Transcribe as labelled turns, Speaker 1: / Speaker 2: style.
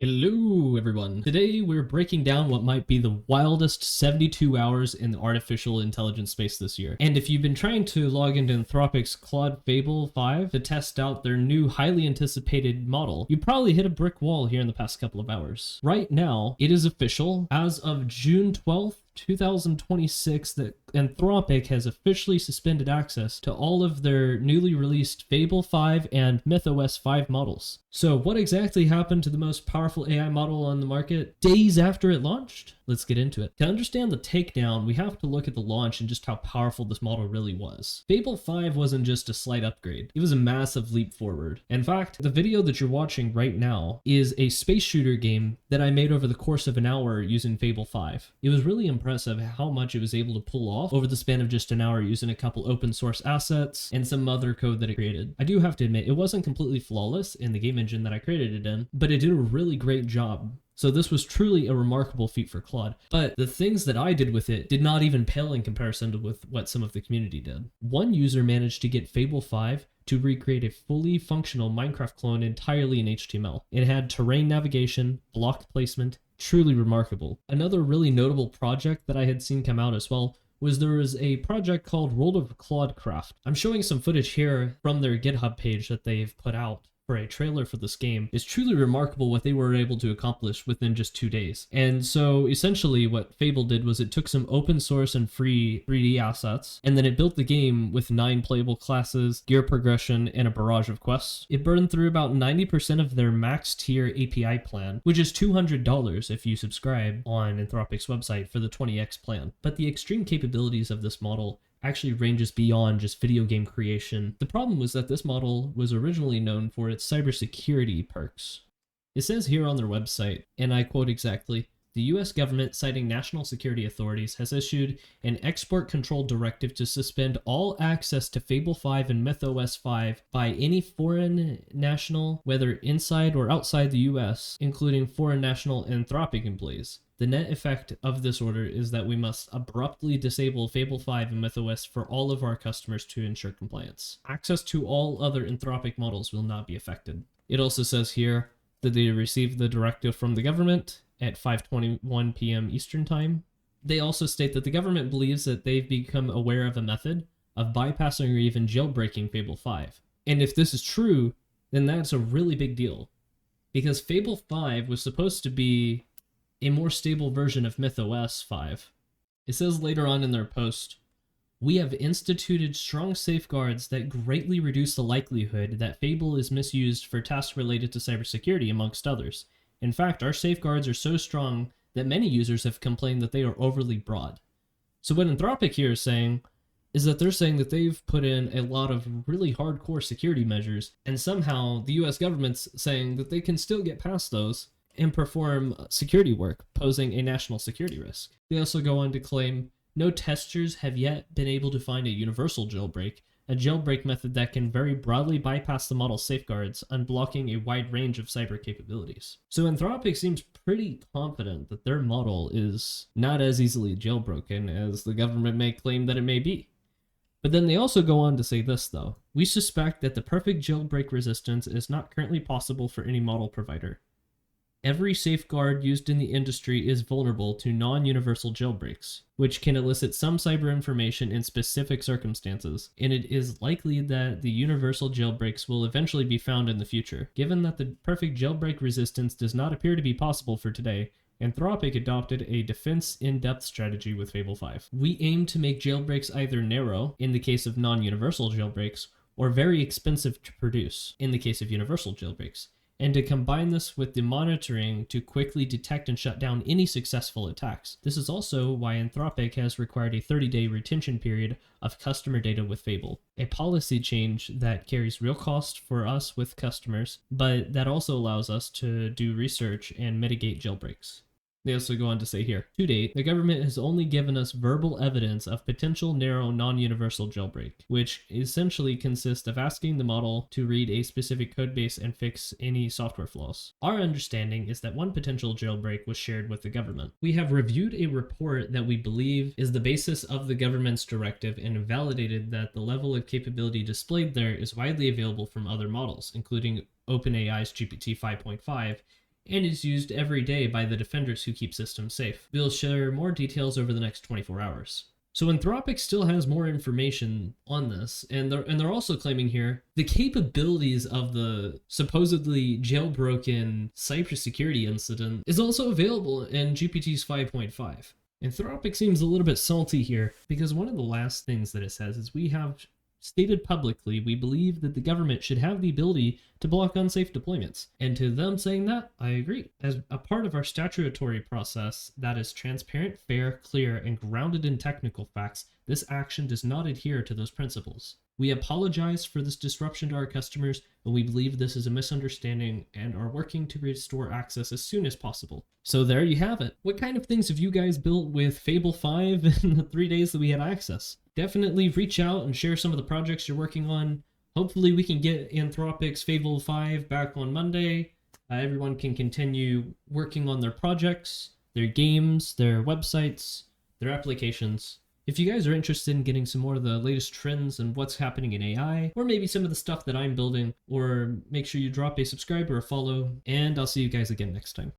Speaker 1: Hello everyone. Today we're breaking down what might be the wildest 72 hours in the artificial intelligence space this year. And if you've been trying to log into Anthropic's Claude Fable 5 to test out their new highly anticipated model, you probably hit a brick wall here in the past couple of hours. Right now, it is official. As of June 12th, 2026, that Anthropic has officially suspended access to all of their newly released Fable 5 and MythOS 5 models. So what exactly happened to the most powerful AI model on the market days after it launched? Let's get into it. To understand the takedown, we have to look at the launch and just how powerful this model really was. Fable 5 wasn't just a slight upgrade, it was a massive leap forward. In fact, the video that you're watching right now is a space shooter game that I made over the course of an hour using Fable 5. It was really impressive how much it was able to pull off over the span of just an hour using a couple open source assets and some other code that it created. I do have to admit, it wasn't completely flawless in the game engine that I created it in, but it did a really great job. So this was truly a remarkable feat for Claude. But the things that I did with it did not even pale in comparison to with what some of the community did. One user managed to get Fable 5 to recreate a fully functional Minecraft clone entirely in HTML. It had terrain navigation, block placement, truly remarkable. Another really notable project that I had seen come out as well was there was a project called World of Claudecraft. I'm showing some footage here from their GitHub page that they've put out for a trailer for this game. It's truly remarkable what they were able to accomplish within just 2 days. And so essentially what Fable did was it took some open source and free 3D assets, and then it built the game with 9 playable classes, gear progression, and a barrage of quests. It burned through about 90% of their max tier API plan, which is $200 if you subscribe on Anthropic's website for the 20x plan. But the extreme capabilities of this model actually ranges beyond just video game creation. The problem was that this model was originally known for its cybersecurity perks. It says here on their website, and I quote exactly, "The US government, citing national security authorities, has issued an export control directive to suspend all access to Fable 5 and MythOS 5 by any foreign national, whether inside or outside the US, including foreign national Anthropic employees. The net effect of this order is that we must abruptly disable Fable 5 and MythOS for all of our customers to ensure compliance. Access to all other Anthropic models will not be affected." It also says here that they received the directive from the government at 5:21 p.m. Eastern Time. They also state that the government believes that they've become aware of a method of bypassing or even jailbreaking Fable 5. And if this is true, then that's a really big deal, because Fable 5 was supposed to be a more stable version of MythOS 5. It says later on in their post, "We have instituted strong safeguards that greatly reduce the likelihood that Fable is misused for tasks related to cybersecurity, amongst others. In fact, our safeguards are so strong that many users have complained that they are overly broad." So what Anthropic here is saying is that they're saying that they've put in a lot of really hardcore security measures, and somehow the US government's saying that they can still get past those and perform security work, posing a national security risk. They also go on to claim, "No testers have yet been able to find a universal jailbreak, a jailbreak method that can very broadly bypass the model's safeguards, unblocking a wide range of cyber capabilities." So Anthropic seems pretty confident that their model is not as easily jailbroken as the government may claim that it may be. But then they also go on to say this though, "We suspect that the perfect jailbreak resistance is not currently possible for any model provider. Every safeguard used in the industry is vulnerable to non-universal jailbreaks, which can elicit some cyber information in specific circumstances, and it is likely that the universal jailbreaks will eventually be found in the future. Given that the perfect jailbreak resistance does not appear to be possible for today, Anthropic adopted a defense in-depth strategy with Fable 5. We aim to make jailbreaks either narrow, in the case of non-universal jailbreaks, or very expensive to produce, in the case of universal jailbreaks, and to combine this with the monitoring to quickly detect and shut down any successful attacks. This is also why Anthropic has required a 30-day retention period of customer data with Fable, a policy change that carries real cost for us with customers, but that also allows us to do research and mitigate jailbreaks." They also go on to say here, "To date, the government has only given us verbal evidence of potential narrow non-universal jailbreak, which essentially consists of asking the model to read a specific codebase and fix any software flaws. Our understanding is that one potential jailbreak was shared with the government. We have reviewed a report that we believe is the basis of the government's directive and validated that the level of capability displayed there is widely available from other models, including OpenAI's GPT 5.5 and is used every day by the defenders who keep systems safe. We'll share more details over the next 24 hours. So Anthropic still has more information on this, and they're also claiming here the capabilities of the supposedly jailbroken cybersecurity incident is also available in GPT's 5.5. Anthropic seems a little bit salty here because one of the last things that it says is we have stated publicly we believe that the government should have the ability to block unsafe deployments. And to them saying that, I agree. As a part of our statutory process that is transparent, fair, clear, and grounded in technical facts, this action does not adhere to those principles. We apologize for this disruption to our customers, and we believe this is a misunderstanding and are working to restore access as soon as possible. So there you have it. What kind of things have you guys built with Fable 5 in the 3 days that we had access? Definitely reach out and share some of the projects you're working on. Hopefully we can get Anthropic's Fable 5 back on Monday. Everyone can continue working on their projects, their games, their websites, their applications. If you guys are interested in getting some more of the latest trends and what's happening in AI, or maybe some of the stuff that I'm building, or make sure you drop a subscribe or a follow, and I'll see you guys again next time.